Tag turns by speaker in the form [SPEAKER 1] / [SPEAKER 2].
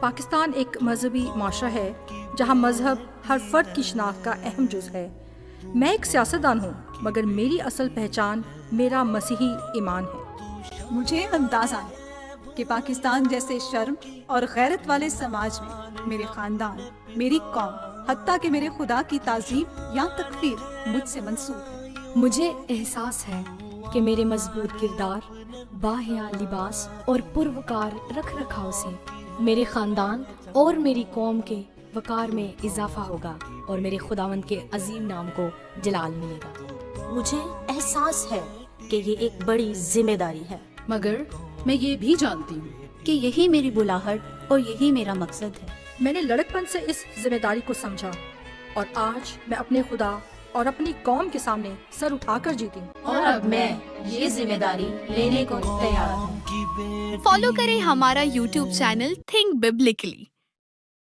[SPEAKER 1] پاکستان ایک مذہبی معاشرہ ہے جہاں مذہب ہر فرد کی شناخت کا اہم جز ہے۔ میں ایک سیاستدان ہوں مگر میری اصل پہچان میرا مسیحی ایمان ہے۔
[SPEAKER 2] مجھے اندازہ ہے کہ پاکستان جیسے شرم اور غیرت والے سماج میں میرے خاندان، میری قوم، حتیٰ کہ میرے خدا کی تعظیم یا تکفیر مجھ سے منسوب ہے۔
[SPEAKER 3] مجھے احساس ہے کہ میرے مضبوط کردار، باحیا لباس اور پروقار رکھ رکھاؤ سے میرے خاندان اور میری قوم کے وقار میں اضافہ ہوگا اور میرے خداوند کے عظیم نام کو جلال ملے گا۔
[SPEAKER 4] مجھے احساس ہے کہ یہ ایک بڑی ذمہ داری ہے،
[SPEAKER 5] مگر میں یہ بھی جانتی ہوں
[SPEAKER 4] کہ یہی میری بلاہٹ اور یہی میرا مقصد ہے۔
[SPEAKER 1] میں نے لڑکپن سے اس ذمہ داری کو سمجھا اور آج میں اپنے خدا اور اپنی قوم کے سامنے سر اٹھا کر جیتی ہوں۔
[SPEAKER 4] اور اب میں یہ ذمہ داری لینے کو تیار ہوں۔
[SPEAKER 6] فالو کریں ہمارا YouTube چینل تھنک ببلکلی۔